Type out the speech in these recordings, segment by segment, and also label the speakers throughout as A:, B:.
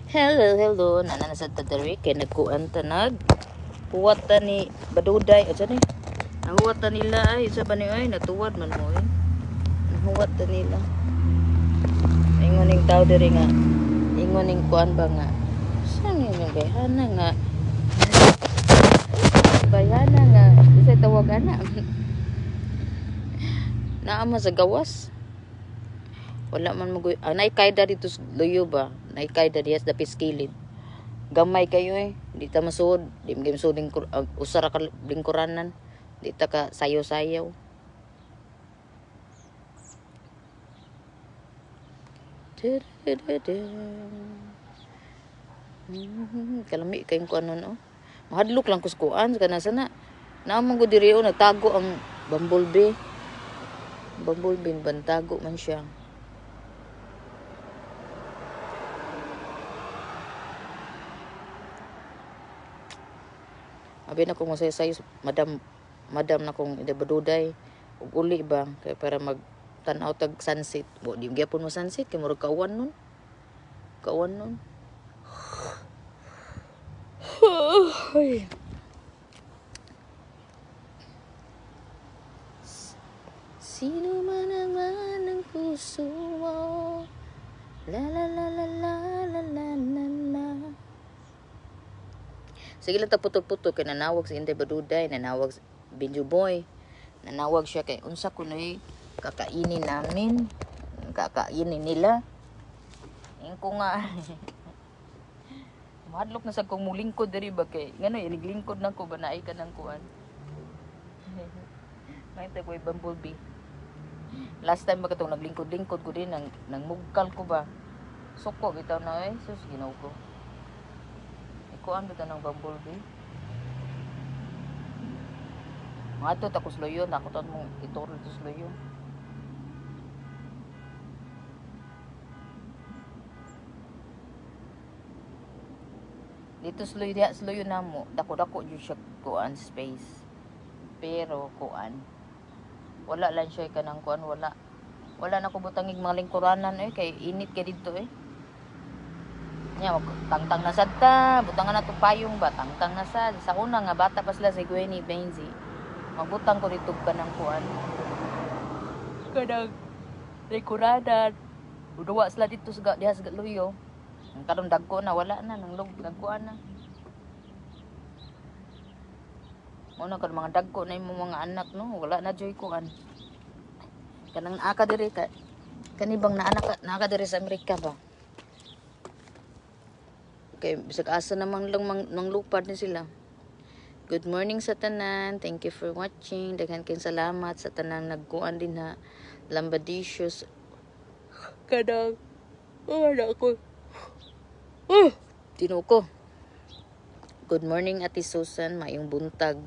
A: Hello. Nana sa tadari kay nagkuan ta huwat ta ni baduday at ni. Ang huwat ta nila ay sa bani ay natuwad man mo eh. Ang huwat ta nila. Ingon ning tao diri nga. Ingon ning kuan ba nga. Saan yung bayhana nga? Bayhana nga. Isa tawag ana. Naama sa gawas. Wala man magoy. Naikayda dito sa luyo ba? Naikayda diya sa piskilid. Gamay kayo eh. Di ta masud. Di mo masud usara ka lingkuranan. Di ta ka sayaw-sayaw. Kalami kayong kuan no. Mahadlok lang kuskuan kana sana. Naamang ko diri nagtago ang bumblebee. Bumblebee bantago man siya. Abi na kong masaysay madam na kong idabaduday ug uli ba kay para mag tan-aw tag sunset. Bo di gyapon mo sunset kay murag kawan nun. Sino man naman ang puso mo. La la la la la la la la la. Sige lang putok-putok kay nanawag si Inday Baduday, nanawag si Binju Boy. Nanawag siya kay unsa kunoy kakainin namin. Kakainin nila. Ingko nga. Mahadlok na sa kong mulingkod diri ba kay ngano iniglingkod na ko ba naay ka nang kuan. May tagoy bumblebee. Last time ba katong naglingkod-lingkod ko din nang mugkal ko ba. Suko bitaw na sus ginaw ko. Kuan bitaw ng bumblebee. Mga to takos loyo nakutan mong ituro to loyo. Dito sloyo namo dako-dako jud siya kuan space. Pero kuan wala lang siya kanang kuan wala na ko butangig mga lingkuranan kay init kay dito nya tangtang na sad ta butangan na to payong ba tangtang na sad sa una nga bata pa sila si Gwenny Benzi mabutang ko dito kanang kuan kanang lingkuranan udawa sila dito sa diha sa luyo ang karon dagko na wala na nang dagkoan na mo na kan mga dagko na imong mga anak no wala na joy kuan kanang aka diri ka kanibang na anak diri sa Amerika ba kay bisag asa namang lang manglupad ni sila. Good morning sa tanan, thank you for watching, daghan kayong salamat sa tanang nagkuan din ha lambadicious kadang wala ko tinuko. Good morning Ate Susan, maayong buntag,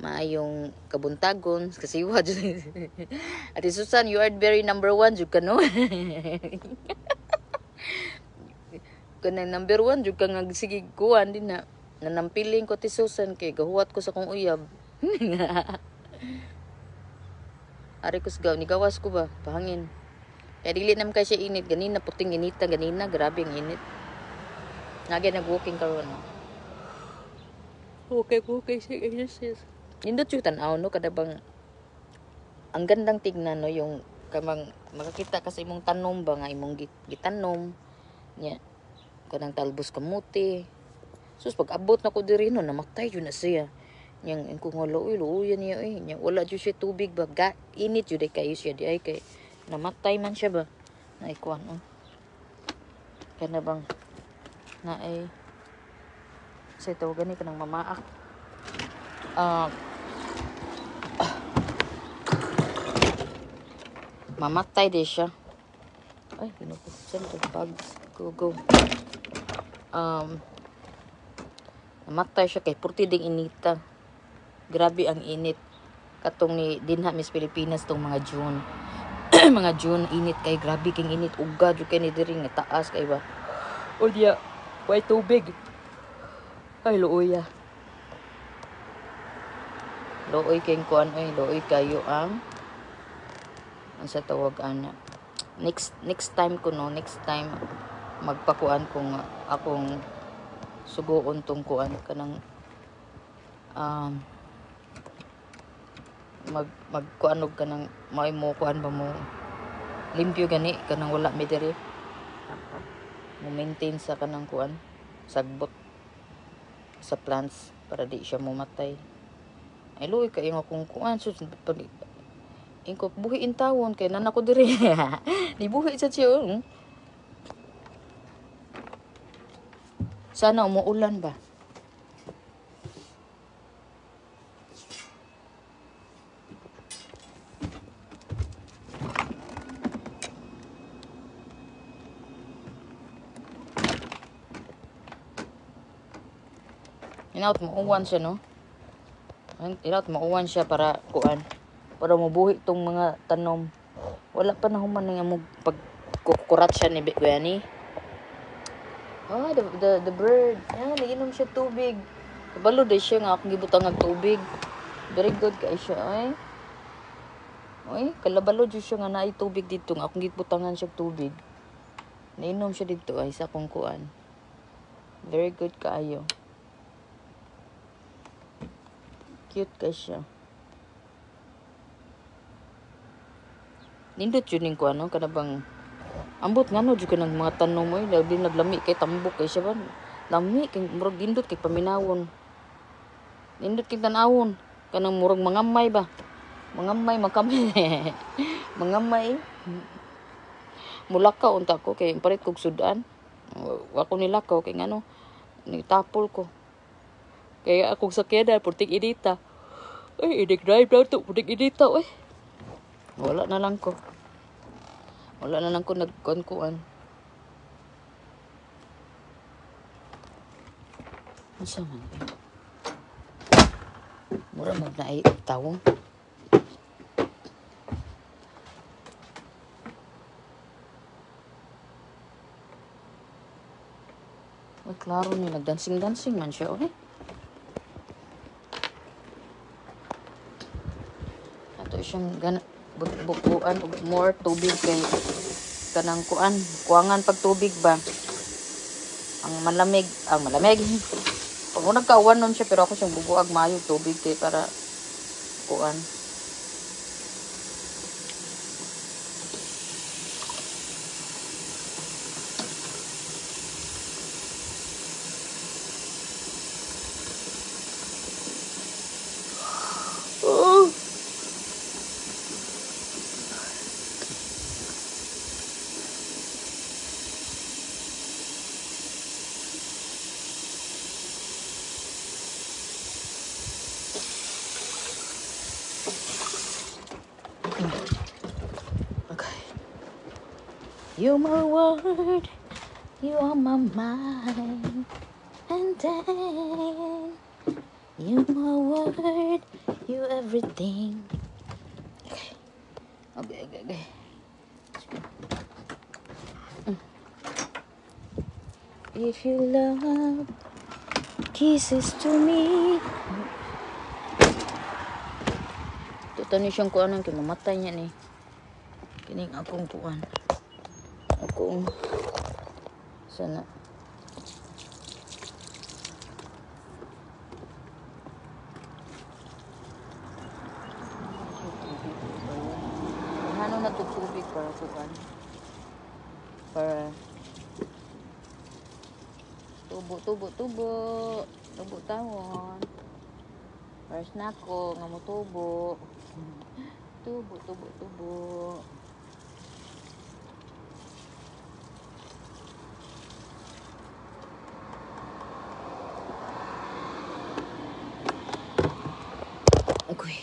A: maayong kabuntagon kasi Ate Susan, you are very number 1 jud ka no. Kanang number 1 jud ka nga sige kuan din na nanampiling ko Ate Susan kay gahuwat ko sa kong uyab. Ari ko sa ni gawas ko ba pahangin. Kaya dili nam kay siya init ganina puting inita ganina grabe ang init. Nagay nag-walking karon. Okay siya exercise. Nindot yung tanaw no kada bang ang gandang tignan no yung kamang makakita kasi imong tanom ba nga imong gitanom nya kanang talbos kamuti. Sus pag abot na ko diri no namatay jud na siya. Yang ko nga luoy niya nya wala jud siya tubig ba init jud kayo siya di ay kay namatay man siya ba. Na ikuan kana bang na ay sa ito gani kanang mamaak. Mamatay di siya. Ay pinupuksan to bugs go. Namatay siya kay purti ding inita. Grabe ang init. Katong ni dinha Miss Pilipinas tong mga June. Mga June init kay grabe king init uga jud kay ni diri nga taas kay ba. O diya, way tubig. Ay luoy Looy kayong kuan looy kayo ang sa tawag ana. Next time ko no, next time magpakuan kung akong sugoon tong kuan kanang magkuanog kanang may mo kuan ba mo limpyo gani kanang wala mi diri mo maintain sa kanang kuan sagbot sa plants para di siya mumatay. Ay luoy ka yung akong kuan so pag ingko buhi in tawon kay nan ako diri. Ni buhi sa siya. Sana umuulan ba? Inaut mauwan siya no. Inaut mauwan siya para kuan. Para mabuhi tong mga tanom. Wala pa na human nga mo pagkukurat siya ni Guyani. Oh, the bird. Ah, naginom siya tubig. Kabalo day siya nga akong gibutang ng tubig. Very good kay siya ay. Oy, kalabalo jud siya nga naay tubig dito nga akong gibutangan siya tubig. Nainom siya dito ay sa akong kuan. Very good kaayo. Cute kay siya. Nindot yun yung kuan no kanabang ambot ngano jud kanang mga tanom mo labi naglami kay tambok kay siya ba. Lami kay murag dindot kay paminawon. Nindot kay tan-awon kanang murag mangamay ba. Mangamay makami. Mangamay. Mulakaw unta ko kay parit kog sudan. Ako nilakaw kay ngano nitapol ko. Kaya akong sakyanan putik edita. Ay, drive daw to putik edita eh. Wala na lang ko. Wala na lang ko nagkuan-kuan. Asa man? Mura mo na ay tawong. Ay, klaro ni nagdancing-dancing man siya, okay? Ato siyang bukuan og more tubig kay kanang kuangan pag tubig ba. Ang malamig. Pag mo nagkauwan nun siya pero ako siyang bubuag maayong tubig kay para kuan. Okay. You're my word, you are my mind, and then you're my word, you everything. Okay. If you love kisses to me. Tani siyang kuan ang kimamatay niya ni. Kining akong kuan. Akong sana. Ano na tubig para kuan. Para tubo tawon. First na ko nga mo tubo. Tubo. Okay.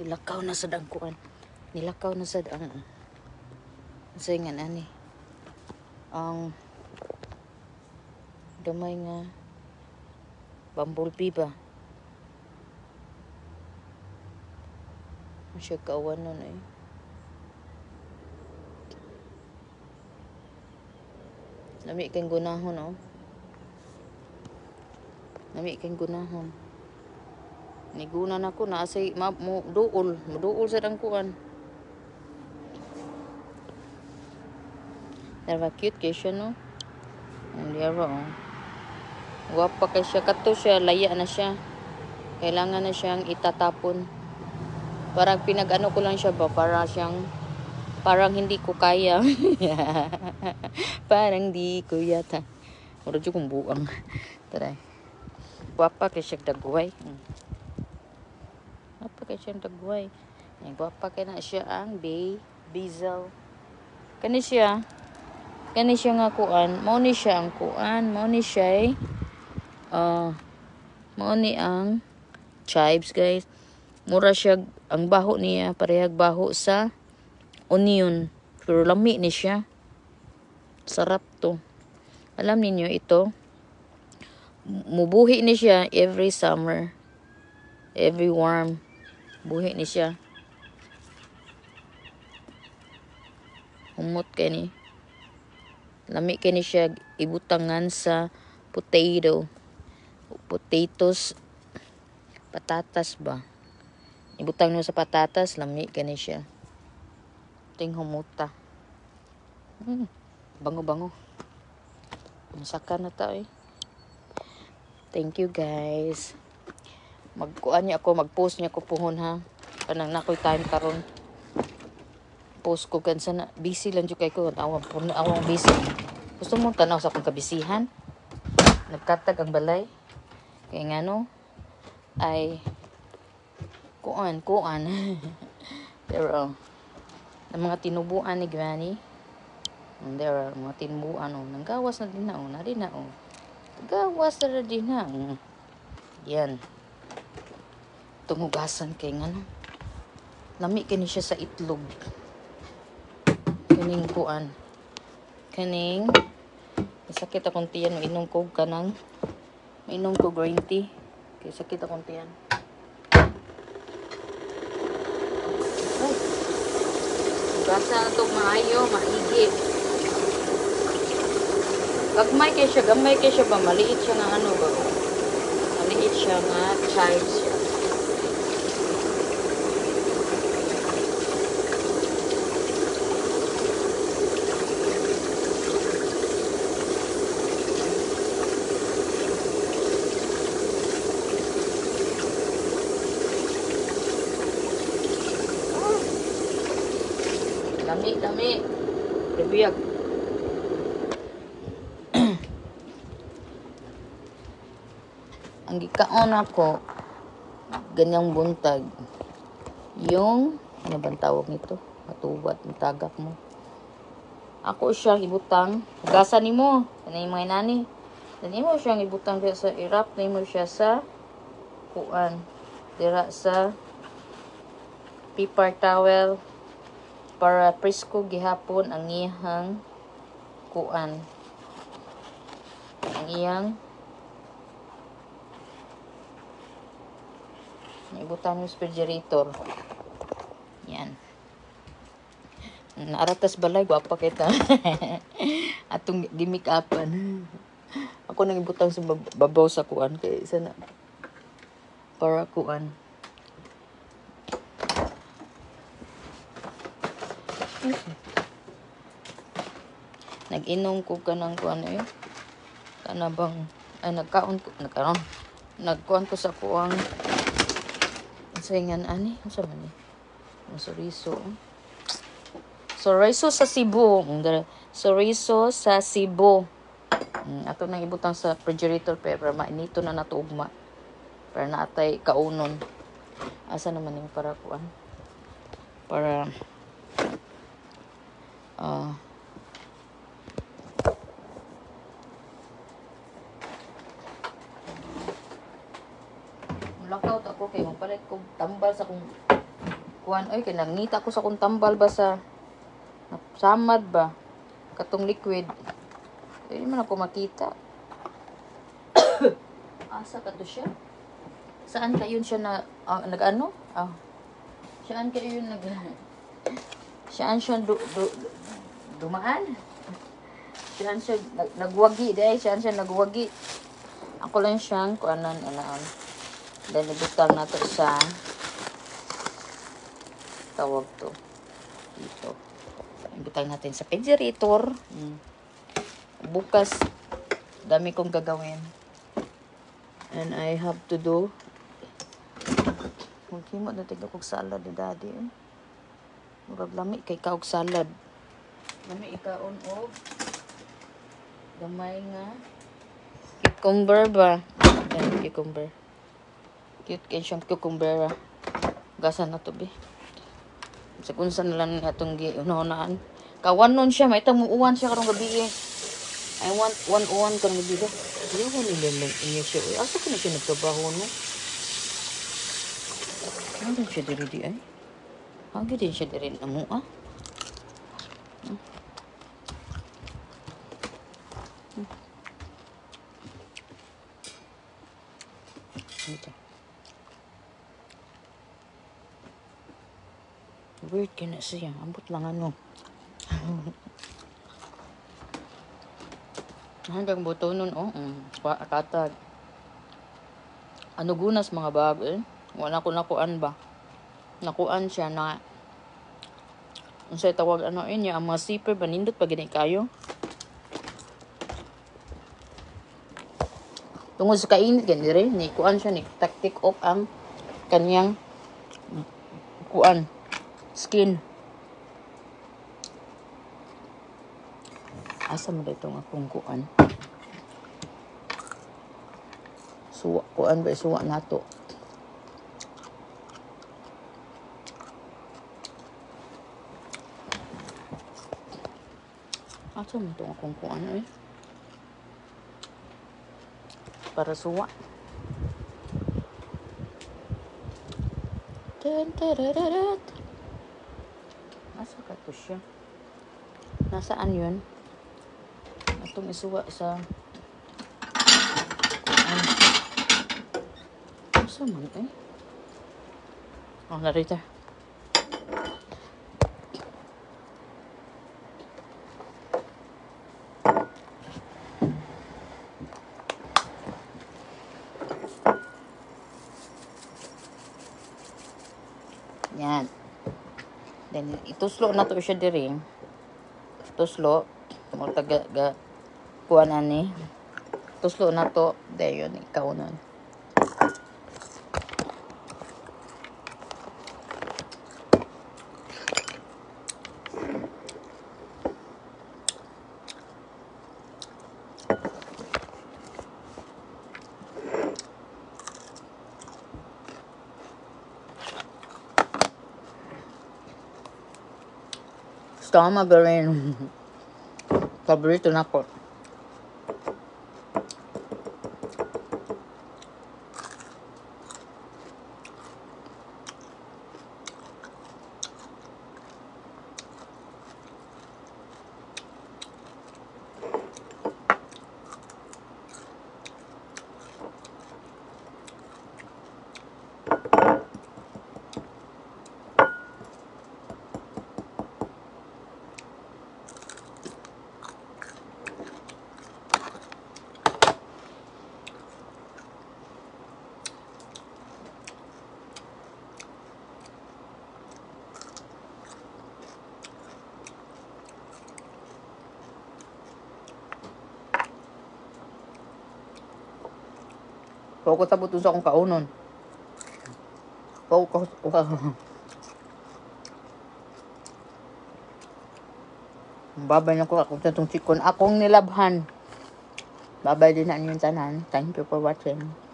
A: Nilakaw na sa dangkuan. Nilakaw na sa dang. Saingan ani. Ang damay nga bumblebee ba? Siya kawan nun eh. Nami kang gunahon oh. Nami kang gunahon. Nigunan ako na asay muduol sa dangkuan. Diba, cute kay siya, no? Diba, oh. Guwapa kay siya. Kato siya, laya na siya. Kailangan na siyang itatapon. Parang pinag-ano ko lang siya ba? Parang hindi ko kaya. Parang di ko yata. Mura dyan kong buang. Tara. Guwapa kay siya dagway. Guwapa kay siya dagway. Guwapa kay na siya ang Basil. Kani siya nga kuan. Mao ni siya ang kuan. Mao ni siya mao ni ang chives, guys. Mura siya, ang baho niya, parehag baho sa onion. Pero lami ni siya. Sarap to. Alam niyo ito, mubuhi ni siya every summer. Every warm. Buhi ni siya. Humot kay ni. Lami kay ni siya ibutangan sa potatoes, patatas ba? Ibutang nyo sa patatas, lami ka ni siya. Ting humuta. Bango-bango. Masaka na ta eh. Thank you guys. Magkuan niya ako, mag-post niya ko puhon ha. Kanang nakoy time karon. Post ko kan sana. Busy lang jud kay ko. Awang busy. Gusto mo tanaw sa akong kabisihan? Nagkatag ang balay. Kaya nga no, ay kuan. Pero ang mga tinubuan ni Granny, there are mga tinubuan nanggawas na din na gawas na din na. Yan. Tumugasan kay nga no. Lami kini siya sa itlog. Kaning kuan. Kaning sakit akong tiyan, mainom ko green tea. Kaya sakit akong tiyan. Ay. Gasa na itong maayo, maigi. Gamay kay siya ba? Maliit siya nga ano ba? Maliit siya nga chives siya. Lami. Bibiyag. Ang gikaon ako, ganyang buntag. Yung, ano bang tawag nito? Matubat, matagak mo. Ako siyang ibutang, hugasan ni mo. Ano yung mga nani? Dan mo siyang ibutang sa irap, na mo siya sa kuan. Dira sa paper towel. Para presko gihapon ang iyang kuan. Ang iyang ibutan yung refrigerator. Yan. Naaratas balay, gwapa kita. Atong gimikapan. Ako nang ibutang sa babaw sa kuan. Kaya isa na. Para kuan. Nag-inom ko ka ng kuan eh. Kanabang, ay nagkuan ko sa kuang saingan ani, ano sa man eh. Soriso sa Cebu. Soriso sa Cebu. Ato nang ibutang sa refrigerator para mainito na natugma. Para naatay kaunon. Asa naman yung para kuan? Para lockout ako kay magpalit ko tambal sa kung kuan ay kay nangita ko sa kung tambal ba sa samad ba katong liquid ay man ako makita. Asa ka to siya? Saan kayon siya na nag-ano? Saan kayo saan siya dumaan? Saan siya nagwagi dahil saan siya nagwagi? Ako lang siyang kuanan then ibutang na to sa tawag to dito. Ibutang natin sa refrigerator. Bukas, dami kong gagawin. And I have to do, maghimo na tignan kong salad ni daddy. Murag lami kay kaog salad. Lami ikaon og gamay nga cucumber ba? Yan, cucumber. Cute kay siyang cucumber. Gasan na to be. Sa kunsa na lang atong giunahunaan. Kawanon siya, may tamuuan siya karong gabi eh. I want one karong gabi. Di ako nilalang niya siya. Asa ka na siya nagtrabaho no? Ano siya diri di ay? Hagi din siya diri na mo ah. Ito. Weird ka na siya. Ambot lang ano. Hanggang buto nun, oh. Katag. Ano gunas mga bag, eh. Wala ko nakuan ba. Nakuan siya na ang sa'y tawag ano niya, ang mga zipper ba nindot pa gini kayo. Tungod sa kainit ganyan rin, ni kuan siya, ni taktik off ang kanyang kuan, skin. Asa mo dito nga kung kuan? Suwa, kuan ba suwa nato? Asa mo ito nga kung kuan eh? Para suwa. Asa ka to siya? Nasaan yun? Itong isuwa sa asa man eh? Oh, narita. Yan. Then, ituslo na to siya diri. Tuslo. Mo taga kuan ani. Tuslo na to. Dayon ikaw nun. Tama ba rin? Paborito na ko. Pau ko tabot sa akong kaunon. Pau ko. Babay na ko ako sa itong chikon. Akong nilabhan. Babay din na inyong tanan. Thank you for watching.